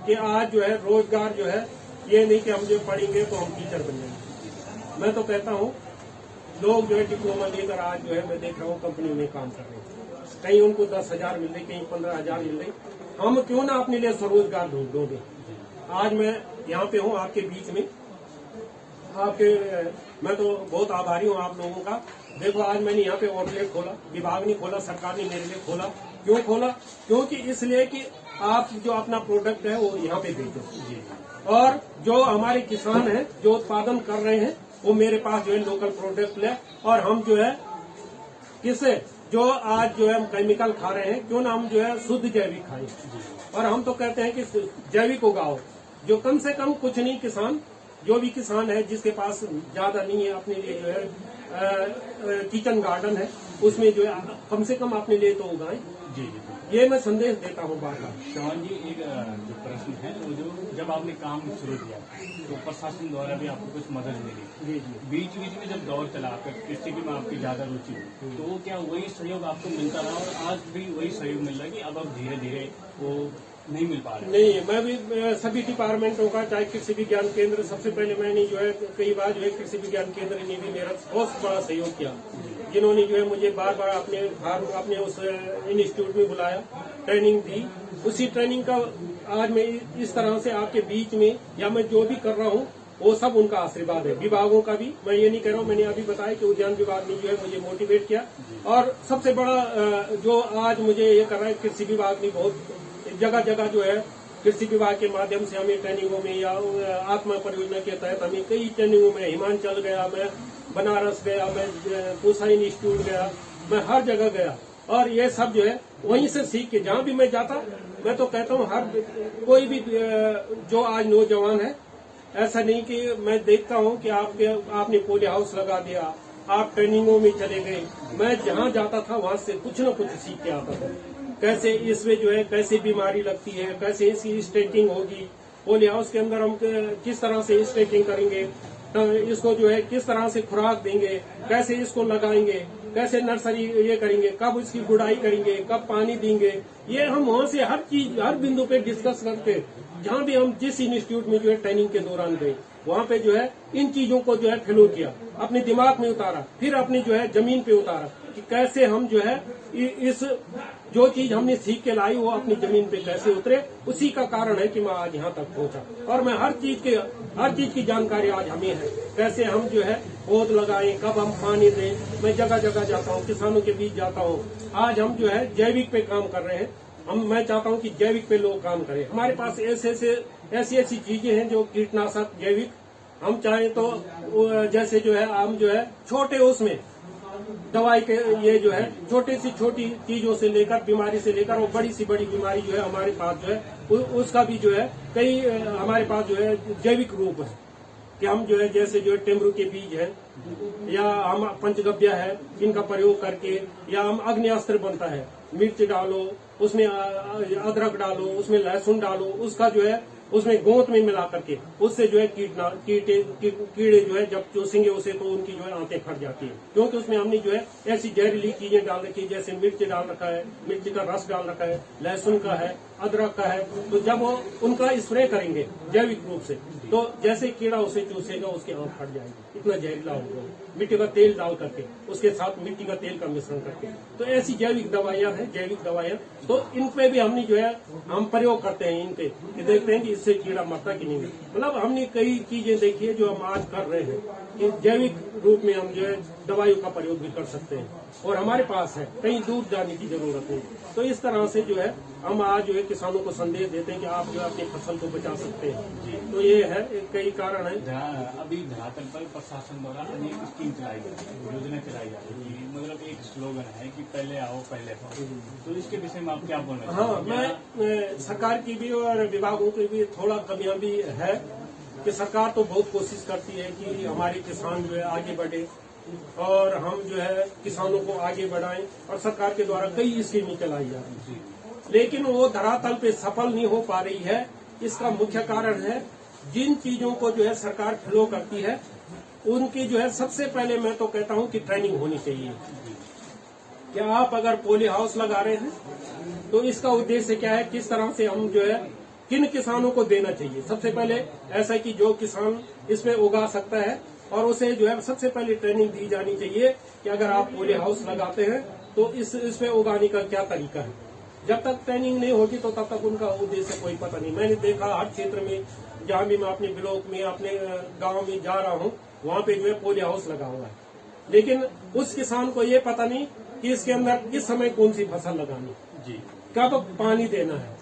कि आज जो है रोजगार जो है, ये नहीं कि हम जो पढ़ेंगे तो हम टीचर बन जाएंगे। मैं तो कहता हूँ लोग जो है डिप्लोमा लेकर आज जो है मैं देख रहा हूँ कंपनी में काम कर रहे हैं, कहीं उनको 10,000 मिल रही, कहीं 15,000 मिल रही। हम क्यों ना अपने लिए स्वरोजगार ढूंढोगे। आज मैं यहाँ पे हूँ आपके बीच में, मैं तो बहुत आभारी हूँ आप लोगों का। देखो आज मैंने यहाँ पे आउटलेट खोला, विभाग ने खोला, सरकार ने मेरे लिए खोला। क्यों खोला? क्योंकि इसलिए कि आप जो अपना प्रोडक्ट है वो यहाँ पे बेचो, और जो हमारे किसान हैं जो उत्पादन कर रहे हैं वो मेरे पास जो है लोकल प्रोडक्ट ले, और हम जो है किसे जो आज जो है हम केमिकल खा रहे हैं, क्यों ना हम जो है शुद्ध जैविक खाएं। और हम तो कहते हैं कि जैविक उगाओ, जो कम से कम कुछ नहीं, किसान जो भी किसान है जिसके पास ज्यादा नहीं है, अपने लिए जो है किचन गार्डन है, उसमें जो है कम से कम अपने लिए तो उगाएं। जी। ये मैं संदेश देता हूँ बार बार। चौहान जी, एक जो प्रश्न है वो जो जब आपने काम शुरू किया तो प्रशासन द्वारा भी आपको कुछ मदद मिली। जी। बीच में जब दौर चला, कृषि में आपकी ज्यादा रुचि हुई, तो क्या वही सहयोग आपको मिलता रहा और आज भी वही सहयोग मिल रहा है कि अब धीरे धीरे वो नहीं मिल पा रहे? नहीं, मैं भी सभी डिपार्टमेंटों का, चाहे कृषि विज्ञान केंद्र, सबसे पहले मैंने जो है कई बार जो है कृषि विज्ञान केंद्र ने भी मेरा बहुत बड़ा सहयोग किया, जिन्होंने जो है मुझे बार बार अपने उस इंस्टीट्यूट में बुलाया, ट्रेनिंग दी। उसी ट्रेनिंग का आज मैं इस तरह से आपके बीच में, या मैं जो भी कर रहा हूँ वो सब उनका आशीर्वाद है। विभागों का भी मैं ये नहीं कह रहा हूँ, मैंने अभी बताया कि उद्यान विभाग ने जो है मुझे मोटिवेट किया, और सबसे बड़ा जो आज मुझे ये कर रहा है कृषि विभाग ने बहुत जगह जगह जो है कृषि विभाग के माध्यम से हमें ट्रेनिंगों में, या आत्मा परियोजना के तहत हमें कई ट्रेनिंगों में, हिमाचल गया, मैं बनारस गया, मैं पूसा इंस्टीट्यूट गया, मैं हर जगह गया, और ये सब जो है वहीं से सीख के जहाँ भी मैं जाता, मैं तो कहता हूँ हर कोई भी जो आज नौजवान है, ऐसा नहीं कि मैं देखता हूँ कि आपने पोली हाउस लगा दिया, आप ट्रेनिंगों में चले गए। मैं जहाँ जाता था वहाँ से कुछ न कुछ सीख के आता था, कैसे इसमें जो है कैसे बीमारी लगती है, कैसे इसकी स्टेकिंग होगी, पोली हाउस के अंदर हम किस तरह से स्टेकिंग करेंगे, इसको जो है किस तरह से खुराक देंगे, कैसे इसको लगाएंगे, कैसे नर्सरी ये करेंगे, कब इसकी गुड़ाई करेंगे, कब पानी देंगे, ये हम वहाँ से हर चीज हर बिंदु पे डिस्कस करके, जहाँ भी हम जिस इंस्टीट्यूट में जो है ट्रेनिंग के दौरान गए, वहाँ पे जो है इन चीजों को जो है फॉलो किया, अपने दिमाग में उतारा, फिर अपनी जो है जमीन पे उतारा कि कैसे हम जो है इस जो चीज हमने सीख के लाई वो अपनी जमीन पे कैसे उतरे। उसी का कारण है कि मैं आज यहाँ तक पहुँचा, और मैं हर चीज की जानकारी आज हमें है, कैसे हम जो है पौध लगाएं, कब हम पानी दें। मैं जगह जगह जाता हूँ, किसानों के बीच जाता हूँ। आज हम जो है जैविक पे काम कर रहे हैं। मैं चाहता हूँ कि जैविक पे लोग काम करें। हमारे पास ऐसी चीजें हैं जो कीटनाशक जैविक, हम चाहें तो जैसे जो है हम जो है छोटे उसमें दवाई के ये जो है छोटी सी छोटी चीजों से लेकर बीमारी से लेकर और बड़ी सी बड़ी बीमारी जो है हमारे पास जो है उसका भी जो है कई हमारे पास जो है जैविक रूप है कि हम जो है जैसे जो है टेमरू के बीज है या हम पंचगव्य है इनका प्रयोग करके या हम अग्निअस्त्र बनता है, मिर्च डालो उसमें अदरक डालो उसमें लहसुन डालो उसका जो है उसमें गोंद में मिला करके उससे जो है कीड़े जो है जब चूसेंगे उसे तो उनकी जो है आंतें फट जाती है, क्योंकि उसमें हमने जो है ऐसी जहरीली चीजें डाल रखी है जैसे मिर्च डाल रखा है, मिर्च का रस डाल रखा है, लहसुन का है, अदरक का है। तो जब वो उनका स्प्रे करेंगे जैविक रूप से तो जैसे कीड़ा उसे चूसेगा उसकी आंख फट जाएगी, इतना जहरीला होगा। मिट्टी का तेल डाल करके उसके साथ मिट्टी का तेल का मिश्रण करके तो ऐसी जैविक दवाइयां हैं, जैविक दवाइयां तो इन पे भी हमने जो है हम प्रयोग करते हैं इनके कि देखते हैं कि इससे कीड़ा मरता कि नहीं। मतलब हमने कई चीजें देखी है जो हम आज कर रहे हैं कि जैविक रूप में हम जो है दवाइयों का प्रयोग भी कर सकते हैं और हमारे पास है, कहीं दूर जाने की जरूरत नहीं। तो इस तरह से जो है हम आज जो है किसानों को संदेश देते हैं कि आप जो है अपनी फसल को बचा सकते हैं। तो ये है कई कारण है। अभी धरातल पर प्रशासन द्वारा अनेक स्कीम चलाई जाती है, योजना चलाई जाती है, मतलब एक स्लोगन है कि पहले आओ पहले पाओ। तो इसके विषय में आप क्या बोलना चाहते हैं? हाँ, मैं सरकार की भी और विभागों की भी थोड़ा कमियां भी है कि सरकार तो बहुत कोशिश करती है कि हमारे किसान जो है आगे बढ़े और हम जो है किसानों को आगे बढ़ाएं और सरकार के द्वारा कई स्कीमें चलाई जा रही है, लेकिन वो धरातल पे सफल नहीं हो पा रही है। इसका मुख्य कारण है जिन चीजों को जो है सरकार फॉलो करती है उनकी जो है सबसे पहले मैं तो कहता हूं कि ट्रेनिंग होनी चाहिए। कि आप अगर पोली हाउस लगा रहे हैं तो इसका उद्देश्य क्या है, किस तरह से हम जो है किन किसानों को देना चाहिए। सबसे पहले ऐसा कि जो किसान इसमें उगा सकता है और उसे जो है सबसे पहले ट्रेनिंग दी जानी चाहिए कि अगर आप पोली हाउस लगाते हैं तो इसमें उगाने का क्या तरीका है। जब तक ट्रेनिंग नहीं होगी तो तब तक उनका उद्देश्य कोई पता नहीं। मैंने देखा हर क्षेत्र में जहाँ भी मैं अपने ब्लॉक में अपने गांव में जा रहा हूँ वहाँ पे जो है पोली हाउस लगा हुआ है, लेकिन उस किसान को ये पता नहीं कि इसके अंदर किस समय कौन सी फसल लगानी जी, कब पानी देना है,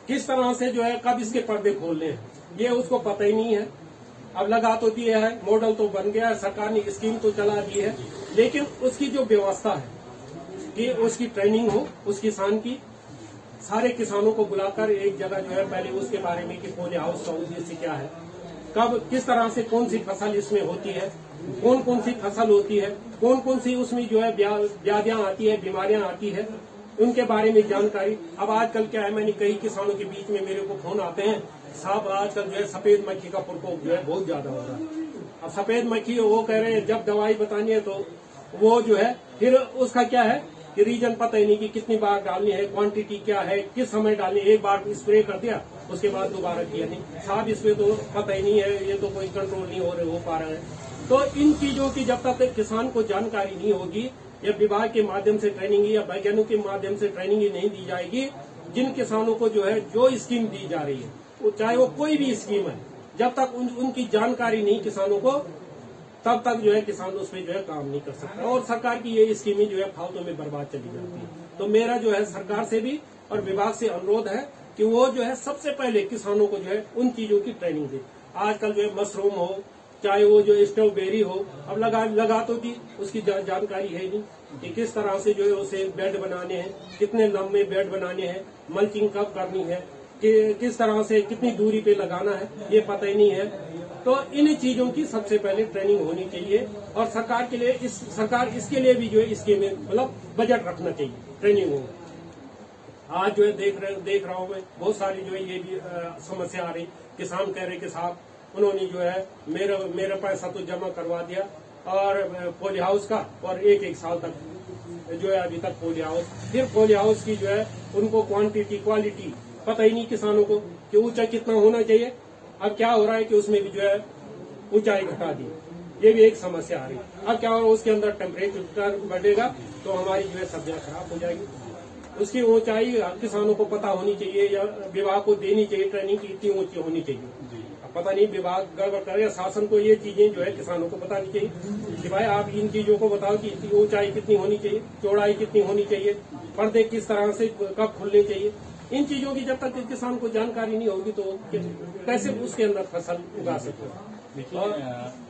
किस तरह से जो है कब इसके पर्दे खोलने हैं, ये उसको पता ही नहीं है। अब लगा तो दिया है, मॉडल तो बन गया है, सरकार ने स्कीम तो चला दी है, लेकिन उसकी जो व्यवस्था है कि उसकी ट्रेनिंग हो उस किसान की, सारे किसानों को बुलाकर एक जगह जो है पहले उसके बारे में कि पोली हाउस का उद्देश्य क्या है, कब किस तरह से कौन सी फसल इसमें होती है, कौन कौन सी फसल होती है, कौन कौन सी उसमें जो है व्याधियां आती है, बीमारियां आती है, उनके बारे में जानकारी। अब आजकल क्या है, मैंने कई किसानों के बीच में मेरे को फोन आते हैं, साहब आजकल जो है सफेद मक्खी का प्रकोप जो है बहुत ज्यादा हो रहा है। अब सफेद मक्खी वो कह रहे हैं जब दवाई बतानी है तो वो जो है फिर उसका क्या है कि रीजन पता ही नहीं कि कितनी बार डालनी है, क्वांटिटी क्या है, किस समय डालनी है। एक बार स्प्रे कर दिया उसके बाद दोबारा किया नहीं, साहब इसमें तो पता ही नहीं है, ये तो कोई कंट्रोल नहीं हो पा रहा है। तो इन चीजों की जब तक किसान को जानकारी नहीं होगी या विभाग के माध्यम से ट्रेनिंग या वैज्ञानिक के माध्यम से ट्रेनिंग नहीं दी जाएगी, जिन किसानों को जो है जो स्कीम दी जा रही है चाहे वो कोई भी स्कीम है, जब तक उनकी जानकारी नहीं किसानों को, तब तक जो है किसान उस पर जो है काम नहीं कर सकता और सरकार की ये स्कीमें जो है फालतू में बर्बाद चली जाती है। तो मेरा जो है सरकार से भी और विभाग से अनुरोध है कि वो जो है सबसे पहले किसानों को जो है उन चीजों की ट्रेनिंग दे। आजकल जो है मशरूम हो चाहे वो जो स्ट्रॉबेरी हो, अब लगा तो दी, उसकी जानकारी है नहीं कि किस तरह से जो है उसे बेड बनाने हैं, कितने लंबे बेड बनाने हैं, मल्चिंग कब करनी है, कि किस तरह से कितनी दूरी पे लगाना है, ये पता ही नहीं है। तो इन चीजों की सबसे पहले ट्रेनिंग होनी चाहिए और सरकार के लिए सरकार इसके लिए भी जो है स्कीमें मतलब बजट रखना चाहिए, ट्रेनिंग हो। आज जो है देख रहा हूँ मैं बहुत सारी जो है ये भी समस्या आ रही, किसान कह रहे कि साहब उन्होंने जो है मेरा पैसा तो जमा करवा दिया और पोली हाउस का और एक साल तक जो है अभी तक पोली हाउस, फिर पोली हाउस की जो है उनको क्वांटिटी क्वालिटी पता ही नहीं किसानों को कि ऊंचा कितना होना चाहिए। अब क्या हो रहा है कि उसमें भी जो है ऊंचाई घटा दी, ये भी एक समस्या आ रही है। अब क्या हो रहा है उसके अंदर टेम्परेचर बढ़ेगा तो हमारी जो है सब्जियां खराब हो जाएगी। उसकी ऊंचाई किसानों को पता होनी चाहिए या विभाग को देनी चाहिए ट्रेनिंग की इतनी ऊंची होनी चाहिए। पता नहीं विभाग गड़बड़ करे, शासन को ये चीजें जो है किसानों को बतानी चाहिए कि भाई आप इन चीजों को बताओ कि इतनी ऊंचाई कितनी होनी चाहिए, चौड़ाई कितनी होनी चाहिए, पर्दे किस तरह से कब खुलने चाहिए। इन चीजों की जब तक किसान को जानकारी नहीं होगी तो कैसे उसके अंदर फसल उगा सकते। देखिए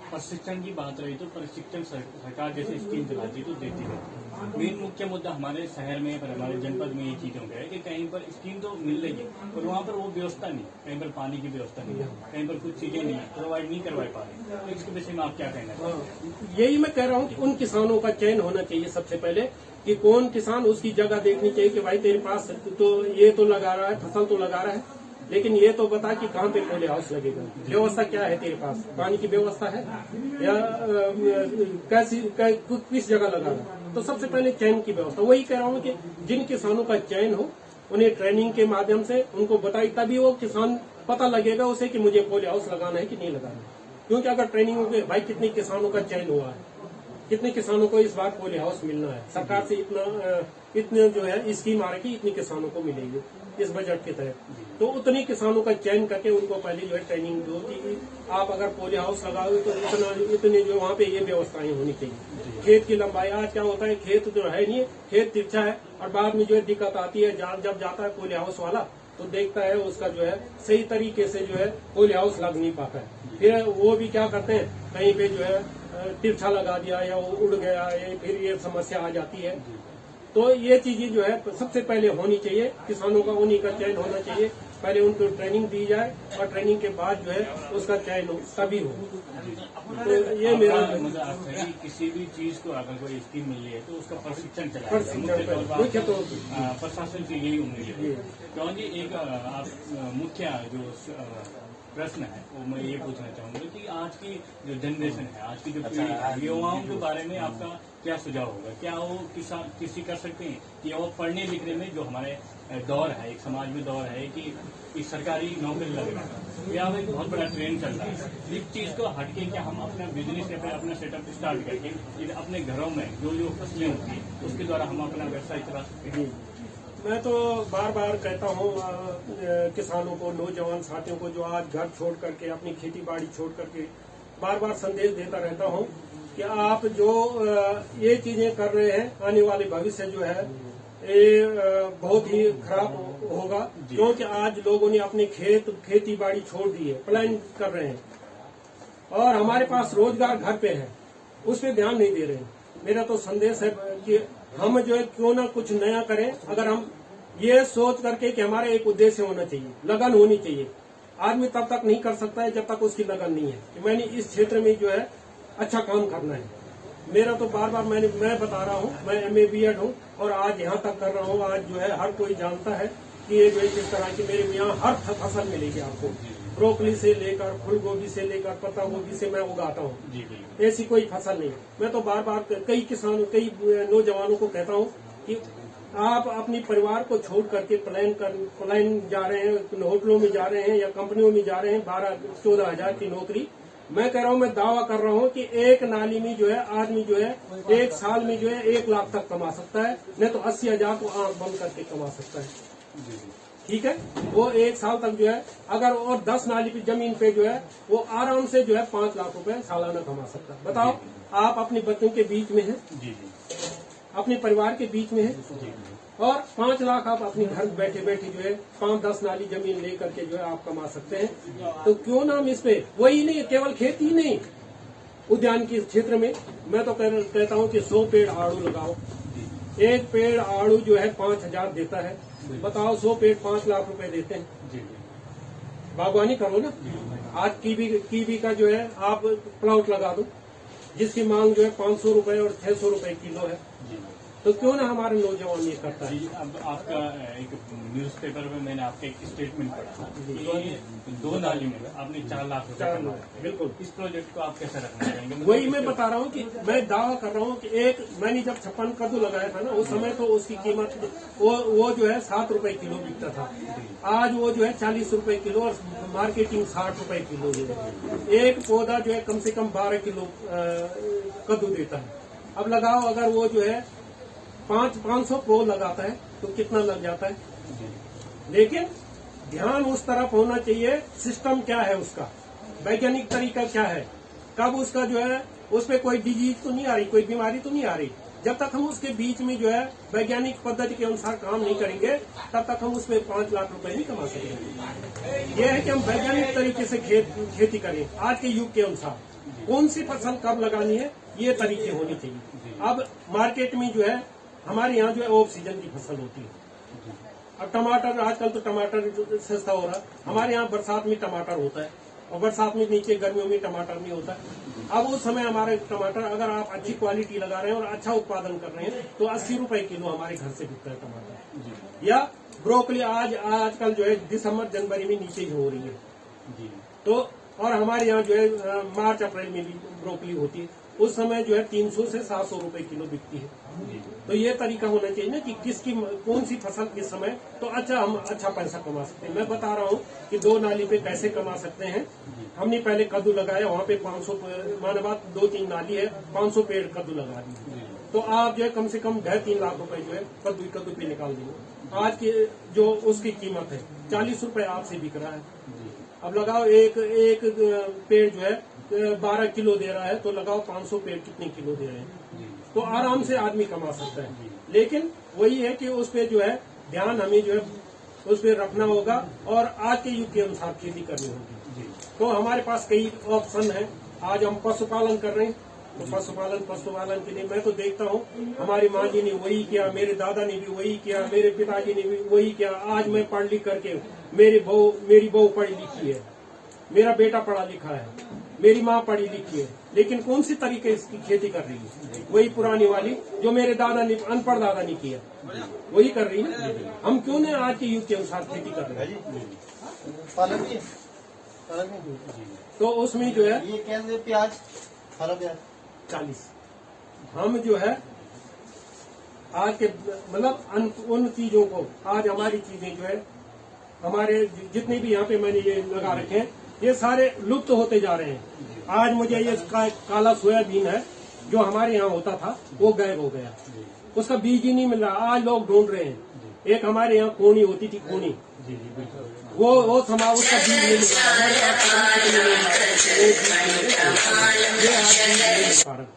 प्रशिक्षण की बात रही तो प्रशिक्षण सरकार जैसे स्कीम चलाती तो देती रहती है। मेन मुख्य मुद्दा हमारे शहर में पर हमारे जनपद में ये चीजों का है कि कहीं पर स्कीम तो मिल रही है और वहाँ पर वो व्यवस्था नहीं, कहीं पर पानी की व्यवस्था नहीं है, कहीं पर कुछ चीजें नहीं है, प्रोवाइड नहीं करवा पा रहे। तो इसके विषय में आप क्या कहना चाहेंगे? यही मैं कह रहा हूँ कि उन किसानों का चयन होना चाहिए सबसे पहले, कि कौन किसान, उसकी जगह देखनी चाहिए कि भाई तेरे पास तो ये तो लगा रहा है, फसल तो लगा रहा है, लेकिन ये तो बता कि कहाँ पे पॉली हाउस लगेगा, व्यवस्था क्या है तेरे पास, पानी की व्यवस्था है या कैसी किस जगह लगा रहा है। तो सबसे पहले चयन की व्यवस्था, वही कह रहा हूँ कि जिन किसानों का चयन हो उन्हें ट्रेनिंग के माध्यम से उनको बताई, तभी वो किसान पता लगेगा उसे कि मुझे पॉली हाउस लगाना है कि नहीं लगाना है। क्योंकि अगर ट्रेनिंग होगी, भाई कितने किसानों का चयन हुआ है, कितने किसानों को इस बार पॉली हाउस मिलना है, सरकार से इतने जो है स्कीम आ रही, इतनी किसानों को मिलेगी इस बजट के तहत। तो उतने किसानों का चयन करके उनको पहले जो है ट्रेनिंग दो कि आप अगर पॉली हाउस लगाओगे तो इतने जो वहाँ पे ये व्यवस्थाएं होनी चाहिए। खेत की लंबाई, आज क्या होता है खेत जो है नहीं, खेत तिरछा है और बाद में जो है दिक्कत आती है, जब जाता है पॉली हाउस वाला तो देखता है उसका जो है सही तरीके से जो है पॉली हाउस लग नहीं पाता है। फिर वो भी क्या करते हैं, कहीं पे जो है तिरछा लगा दिया या वो उड़ गया, फिर ये समस्या आ जाती है। तो ये चीजें जो है सबसे पहले होनी चाहिए, किसानों का उन्हीं का चयन होना चाहिए, पहले उनको ट्रेनिंग दी जाए और ट्रेनिंग के बाद जो है उसका चयन हो तभी हो। तो ये मेरा मुझे अर्थ है कि किसी भी चीज को अगर कोई स्कीम मिली है तो उसका प्रशिक्षण चलाया प्रशासन की यही उम्मीद है। क्योंकि एक आप मुख्य जो प्रश्न है वो मैं ये पूछना चाहूंगा कि आज की जो जनरेशन है, आज की जो युवाओं के बारे में आपका क्या सुझाव होगा? क्या वो किसी कर सकते हैं कि वो पढ़ने लिखने में जो हमारे दौर है, एक समाज में दौर है कि सरकारी नौकरी लगना या एक बहुत बड़ा ट्रेंड चल रहा है, इस चीज को हटके क्या हम अपना बिजनेस या फिर अपना सेटअप स्टार्ट करके अपने घरों में जो फसलें होती है उसके द्वारा हम अपना व्यवसाय चला सकते हैं? मैं तो बार बार कहता हूँ किसानों को, नौजवान साथियों को जो आज घर छोड़ करके, अपनी खेती बाड़ी छोड़ करके, बार बार संदेश देता रहता हूँ कि आप जो ये चीजें कर रहे हैं, आने वाले भविष्य जो है ये बहुत ही खराब होगा। क्योंकि आज लोगों ने अपनी खेती बाड़ी छोड़ दी है, प्लान कर रहे हैं और हमारे पास रोजगार घर पे है, उस पर ध्यान नहीं दे रहे हैं। मेरा तो संदेश है कि हम जो है क्यों ना कुछ नया करें, अगर हम ये सोच करके कि हमारा एक उद्देश्य होना चाहिए, लगन होनी चाहिए। आदमी तब तक नहीं कर सकता है जब तक उसकी लगन नहीं है कि मैंने इस क्षेत्र में जो है अच्छा काम करना है। मेरा तो बार बार मैं बता रहा हूँ, मैं MA BEd हूँ और आज यहाँ तक कर रहा हूँ। आज जो है हर कोई जानता है कि ये जो है किस तरह की मेरे यहाँ हर फसल मिलेगी आपको, ब्रोकली से लेकर, फूल गोभी से लेकर, पत्ता गोभी से मैं उगाता हूँ, ऐसी कोई फसल नहीं। मैं तो बार बार कई किसानों, कई नौजवानों को कहता हूँ कि आप अपने परिवार को छोड़ करके प्लान जा रहे हैं, होटलों में जा रहे हैं या कंपनियों में जा रहे हैं, 12-14 हजार की नौकरी। मैं कह रहा हूँ, मैं दावा कर रहा हूँ कि एक नाली में जो है आदमी जो है एक साल में जो है 1 लाख तक कमा सकता है, नहीं तो 80,000 को आंख बंद करके कमा सकता है। ठीक है, वो 1 साल तक जो है अगर और 10 नाली की जमीन पे जो है वो आराम से जो है 5 लाख रुपए सालाना कमा सकता है। बताओ, आप अपने बच्चों के बीच में हैं, अपने परिवार के बीच में हैं और 5 लाख आप अपने घर बैठे बैठे जो है 5-10 नाली जमीन लेकर के जो है आप कमा सकते हैं। तो क्यों ना हम इस पे, वही नहीं केवल खेती ही नहीं, उद्यान के क्षेत्र में मैं तो कहता हूँ कि 100 पेड़ आड़ू लगाओ। एक पेड़ आड़ू जो है 5,000 देता है। बताओ, 100 पेड़ 5 लाख रुपए देते हैं। बागवानी करो ना। आज कीवी का जो है आप प्लॉट लगा दो, जिसकी मांग जो है 500 रुपए और 600 रुपए किलो है। तो क्यों ना हमारे नौजवान ये करता है। अब आपका एक न्यूज़पेपर में मैंने आपका एक स्टेटमेंट पढ़ा था कि 2 नाली में आपने 4 लाख रुपए कमाए। बिल्कुल, इस प्रोजेक्ट को आप कैसे रखना चाहेंगे? वही मैं बता रहा हूँ कि मैं दावा कर रहा हूँ कि मैंने जब 56 कद्दू लगाया था ना, उस समय तो उसकी कीमत वो जो है 7 रुपए किलो बिकता था। आज वो जो है 40 रुपए किलो और मार्केटिंग 60 रुपए किलो है। एक पौधा जो है कम से कम 12 किलो कद्दू देता है। अब लगाओ, अगर वो जो है 500 प्रो लगाता है तो कितना लग जाता है। लेकिन ध्यान उस तरफ होना चाहिए, सिस्टम क्या है उसका, वैज्ञानिक तरीका क्या है, कब उसका जो है उस पर कोई डिजीज तो नहीं आ रही, कोई बीमारी तो नहीं आ रही। जब तक हम उसके बीच में जो है वैज्ञानिक पद्धति के अनुसार काम नहीं करेंगे तब तक हम उसमें 5 लाख रुपए नहीं कमा सकेंगे। यह है कि हम वैज्ञानिक तरीके से खेती करें, आज के युग के अनुसार कौन सी फसल कब लगानी है ये तरीके होनी चाहिए। अब मार्केट में जो है हमारे यहाँ जो है ऑफ सीजन की फसल होती है। अब टमाटर, आजकल तो टमाटर सस्ता हो रहा है, हमारे यहाँ बरसात में टमाटर होता है और बरसात में नीचे गर्मियों में टमाटर नहीं होता। अब उस समय हमारे टमाटर अगर आप अच्छी क्वालिटी लगा रहे हैं और अच्छा उत्पादन कर रहे हैं तो 80 रुपए किलो हमारे घर से बिकता है टमाटर। या ब्रोकली आजकल जो है दिसंबर जनवरी में नीचे ही हो रही है। तो और हमारे यहाँ जो है मार्च अप्रैल में भी ब्रोकली होती है, उस समय जो है 300 से 700 रुपए किलो बिकती है। तो ये तरीका होना चाहिए ना कि किसकी कौन सी फसल किस समय तो हम अच्छा पैसा कमा सकते हैं। मैं बता रहा हूँ कि 2 नाली पे कैसे कमा सकते हैं। हमने पहले कद्दू लगाया, वहाँ पे 500 माने बात 2-3 नाली है, 500 पेड़ कद्दू लगा दिए, तो आप जो है कम से कम 2.5-3 लाख रुपए जो है कद्दू पे निकाल देंगे। आज की जो उसकी कीमत है 40 रुपए आपसे बिक रहा है। अब लगाओ एक पेड़ जो है 12 किलो दे रहा है, तो लगाओ 500 पेड़ कितने किलो दे रहे हैं, तो आराम से आदमी कमा सकता है। लेकिन वही है कि उस पे जो है ध्यान हमें जो है उस पे रखना होगा और आज के युग के अनुसार खेती करनी होगी। तो हमारे पास कई ऑप्शन है। आज हम पशुपालन कर रहे हैं, तो पशुपालन के लिए मैं तो देखता हूँ हमारी माँ जी ने वही किया, मेरे दादा ने भी वही किया, मेरे पिताजी ने भी वही किया। आज मैं पढ़ लिख करके मेरी बहू पढ़ी लिखी है, मेरा बेटा पढ़ा लिखा है, मेरी माँ पढ़ी लिखी है, लेकिन कौन सी तरीके इसकी खेती कर रही है? वही पुरानी वाली जो मेरे दादा ने, अनपढ़ दादा ने किया, वही कर रही है। हम क्यों नहीं आज के युग के अनुसार खेती कर रहे हैं? तो उसमें जो है ये कैसे प्याज 40 हम जो है आज के मतलब उन चीजों को, आज हमारी चीजें जो है हमारे जितने भी यहाँ पे मैंने ये लगा रखे हैं ये सारे लुप्त होते जा रहे हैं। आज मुझे ये काला सोयाबीन है जो हमारे यहाँ होता था वो गायब हो गया, उसका बीज ही नहीं मिल रहा। आज लोग ढूंढ रहे हैं। एक हमारे यहाँ कोनी होती थी, कोनी वो उसका बीज नहीं मिल रहा। हमारे पास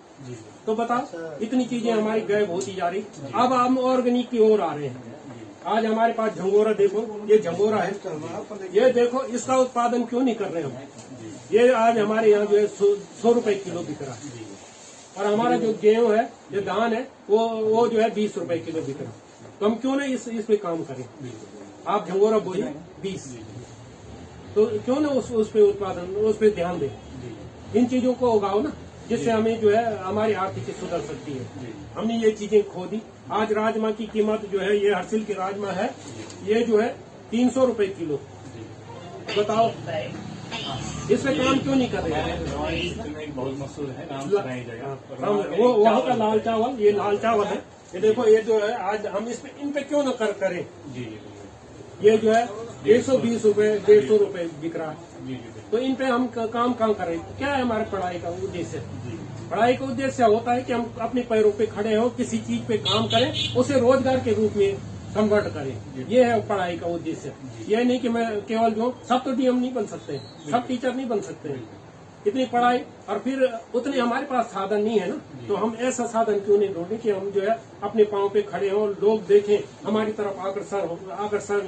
तो बताओ इतनी चीजें हमारी गायब होती जा रही। अब हम ऑर्गेनिक की ओर आ रहे हैं। आज हमारे पास झंगोरा, देखो ये झंगोरा है, ये देखो इसका उत्पादन क्यों नहीं कर रहे हम? ये आज हमारे यहाँ जो है 100 रुपए किलो बिक रहा है और हमारा जो गेहूं है, जो धान है वो जो है 20 रुपए किलो बिक रहा है। तो हम क्यों नहीं इस पे काम करें? आप झंगोरा बोलिए 20, तो क्यों ना उस पे उत्पादन, उस पे ध्यान दें। इन चीजों को उगाओ ना, जिससे हमें जो है हमारी आर्थिकी सुधर सकती है। हमने ये चीजें खो दी। आज राजमा की कीमत जो है, ये हर्सिल की राजमा है, ये जो है 300 रुपए किलो। बताओ इस पे काम क्यों नहीं कर रहे हैं? बहुत मशहूर है, नाम सुनाई जाएगा। वो वहाँ का लाल चावल, ये लाल चावल है, ये देखो ये जो है आज हम इन पे क्यों न करें? ये जो है 120 रुपए 150 रुपए बिक रहा है, तो इन पे हम काम करें। क्या है हमारे पढ़ाई का उद्देश्य? पढ़ाई का उद्देश्य होता है कि हम अपने पैरों पे खड़े हो, किसी चीज पे काम करें, उसे रोजगार के रूप में कन्वर्ट करें। ये है पढ़ाई का उद्देश्य। यह नहीं कि मैं केवल जो सब तो डीएम नहीं बन सकते, सब टीचर नहीं बन सकते हैं। इतनी पढ़ाई और फिर उतने हमारे पास साधन नहीं है ना, तो हम ऐसा साधन क्यों नहीं ढूंढे कि हम जो है अपने पांव पे खड़े हों, लोग देखें, हमारी तरफ आकर्षण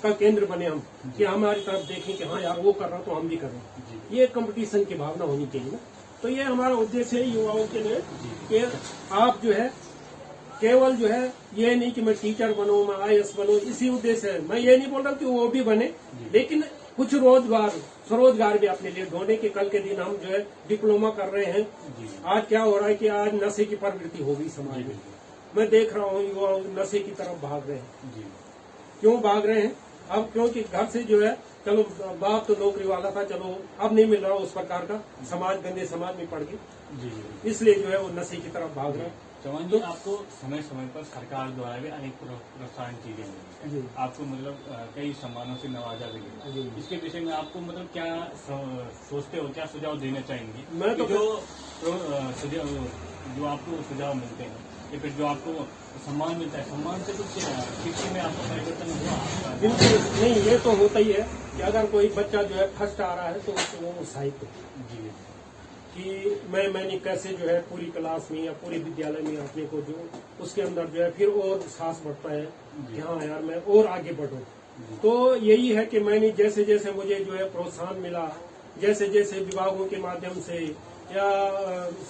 का केंद्र बने हम, कि हमारी तरफ देखें कि हाँ यार वो कर रहा तो हम भी करें। ये कंपटीशन की भावना होनी चाहिए ना। तो ये हमारा उद्देश्य है युवाओं के लिए कि आप जो है केवल जो है ये नहीं कि मैं टीचर बनूं, मैं IAS बनूं, इसी उद्देश्य है। मैं ये नहीं बोल रहा कि वो भी बने, लेकिन कुछ स्वरोजगार भी अपने लिए ढूंढे कि कल के दिन हम जो है डिप्लोमा कर रहे हैं। आज क्या हो रहा है कि आज नशे की प्रवृत्ति हो गई समाज में। मैं देख रहा हूँ युवा नशे की तरफ भाग रहे हैं। क्यों भाग रहे हैं? अब क्योंकि घर से जो है, चलो बाप तो नौकरी वाला था, चलो अब नहीं मिल रहा उस प्रकार का, समाज गंदे समाज में पड़ गई, इसलिए जो है वो नशे की तरफ भाग रहे हैं। चौहान जी, आपको समय समय पर सरकार द्वारा भी अनेक प्रोत्साहन चीजें मिली, आपको मतलब कई सम्मानों से नवाजा भी गया। इसके विषय में आपको मतलब क्या सोचते हो, क्या सुझाव देना चाहेंगे? मैं तो जो आपको सुझाव मिलते हैं या फिर जो आपको सम्मान मिलता है, सम्मान से कुछ शिक्षा में आपको परिवर्तन हुआ? बिल्कुल नहीं, ये तो होता ही है कि अगर कोई बच्चा जो है फर्स्ट आ रहा है तो उसको वो उत्साहित हो। कि मैंने कैसे जो है पूरी क्लास में या पूरे विद्यालय में अपने को जो उसके अंदर जो है फिर और साहस बढ़ता है कि हाँ यार मैं और आगे बढ़ूं। तो यही है कि मैंने जैसे जैसे मुझे जो है प्रोत्साहन मिला, जैसे जैसे विभागों के माध्यम से या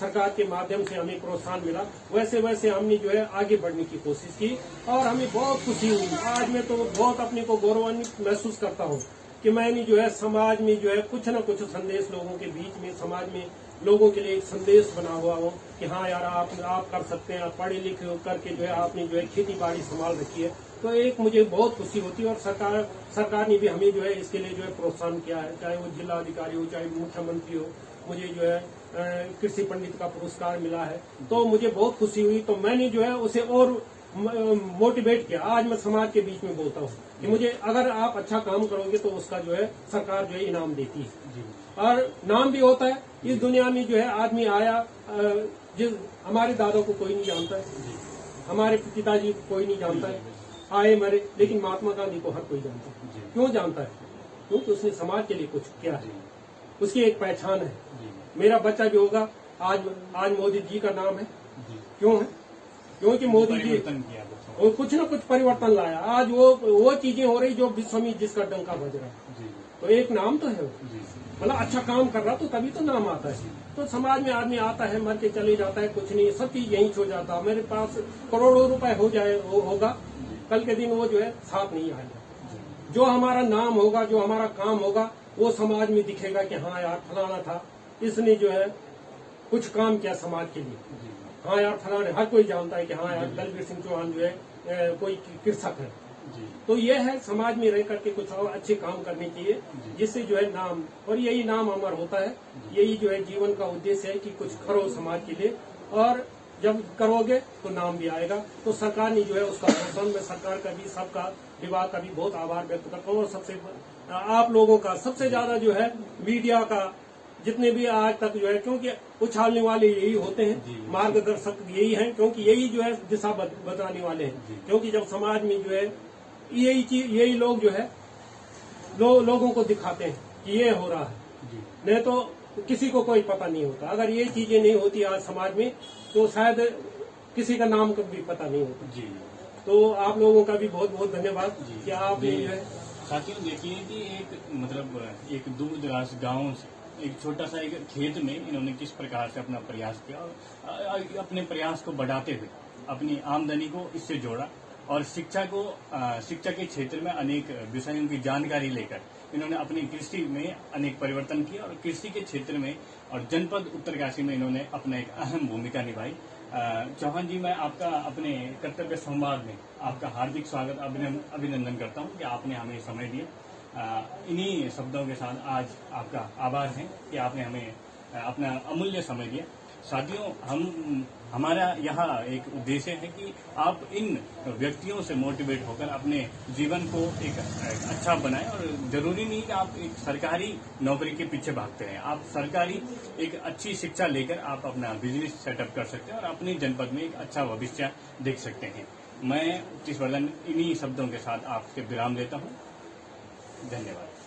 सरकार के माध्यम से हमें प्रोत्साहन मिला, वैसे वैसे हमने जो है आगे बढ़ने की कोशिश की और हमें बहुत खुशी हुई। आज मैं तो बहुत अपने को गौरवान्वित महसूस करता हूँ कि मैंने जो है समाज में जो है कुछ न कुछ संदेश लोगों के बीच में, समाज में लोगों के लिए एक संदेश बना हुआ हो कि हाँ यार आप कर सकते हैं, आप पढ़े लिखे करके जो है आपने जो है खेती बाड़ी संभाल रखी है। तो एक मुझे बहुत खुशी होती है और सरकार ने भी हमें जो है इसके लिए जो है प्रोत्साहन किया है, चाहे वो जिला अधिकारी हो, चाहे मुख्यमंत्री हो। मुझे जो है कृषि पंडित का पुरस्कार मिला है, तो मुझे बहुत खुशी हुई। तो मैंने जो है उसे और मोटिवेट किया। आज मैं समाज के बीच में बोलता हूँ कि मुझे अगर आप अच्छा काम करोगे तो उसका जो है सरकार जो है इनाम देती है और नाम भी होता है। इस दुनिया में जो है आदमी आया, जिस हमारे दादा को कोई नहीं जानता है, हमारे पिताजी को कोई नहीं जानता है, आए मरे, लेकिन महात्मा गांधी को हर कोई जानता है। क्यों जानता है? क्योंकि उसने समाज के लिए कुछ किया है, उसकी एक पहचान है। मेरा बच्चा जो होगा आज मोदी जी का नाम है। क्यों है? क्योंकि मोदी जी और कुछ न कुछ परिवर्तन लाया। आज वो चीजें हो रही जो विश्व में जिसका डंका बज रहा है, तो एक नाम तो है। मतलब अच्छा काम कर रहा तो तभी तो नाम आता है। तो समाज में आदमी आता है, मर के चले जाता है, कुछ नहीं, सब चीज यहीं छो जाता है। मेरे पास करोड़ों रुपए हो जाए होगा, कल के दिन वो जो है साथ नहीं आएगा। जो हमारा नाम होगा, जो हमारा काम होगा, वो समाज में दिखेगा कि हाँ यार फलाना था, इसने जो है कुछ काम किया समाज के लिए। हाँ यार फलाने, हर कोई जानता है कि हाँ यार दलवीर सिंह चौहान जो है कोई कृषक है। तो ये है समाज में रह करके कुछ और अच्छे काम करने चाहिए, जिससे जो है नाम, और यही नाम अमर होता है। यही जो है जीवन का उद्देश्य है कि कुछ करो समाज के लिए, और जब करोगे तो नाम भी आएगा। तो सरकार ने जो है उसका प्रोत्साहन, मैं सरकार का भी, सबका, विभाग का भी बहुत आभार व्यक्त करता हूँ। और सबसे आप लोगों का सबसे ज्यादा जो है मीडिया का, जितने भी आज तक जो है, क्योंकि उछालने वाले यही होते हैं, मार्गदर्शक यही हैं, क्योंकि यही जो है दिशा बताने वाले हैं। क्योंकि जब समाज में जो है यही लोग जो है लोगों को दिखाते हैं कि ये हो रहा है, नहीं तो किसी को कोई पता नहीं होता। अगर ये चीजें नहीं होती आज समाज में तो शायद किसी का नाम का भी पता नहीं होता। तो आप लोगों का भी बहुत बहुत धन्यवाद कि आपने जो है। साथियों देखिए कि एक दूर दराज गाँव से एक छोटा सा एक खेत में इन्होंने किस प्रकार से अपना प्रयास किया और अपने प्रयास को बढ़ाते हुए अपनी आमदनी को इससे जोड़ा, और शिक्षा के क्षेत्र में अनेक विषयों की जानकारी लेकर इन्होंने अपनी कृषि में अनेक परिवर्तन किए और कृषि के क्षेत्र में और जनपद उत्तरकाशी में इन्होंने अपना एक अहम भूमिका निभाई। चौहान जी, मैं आपका अपने कर्तव्य संवाद में आपका हार्दिक स्वागत, अभिनंदन करता हूं कि आपने हमें समय दिया। इन्हीं शब्दों के साथ आज आपका आभार है कि आपने हमें अपना अमूल्य समय दिया। साथियों, हमारा यहाँ एक उद्देश्य है कि आप इन व्यक्तियों से मोटिवेट होकर अपने जीवन को एक अच्छा बनाएं, और जरूरी नहीं कि आप एक सरकारी नौकरी के पीछे भागते हैं। आप सरकारी एक अच्छी शिक्षा लेकर आप अपना बिजनेस सेटअप कर सकते हैं और अपने जनपद में एक अच्छा भविष्य देख सकते हैं। मैं तीसवर्धन इन्हीं शब्दों के साथ आपसे विराम लेता हूँ। धन्यवाद।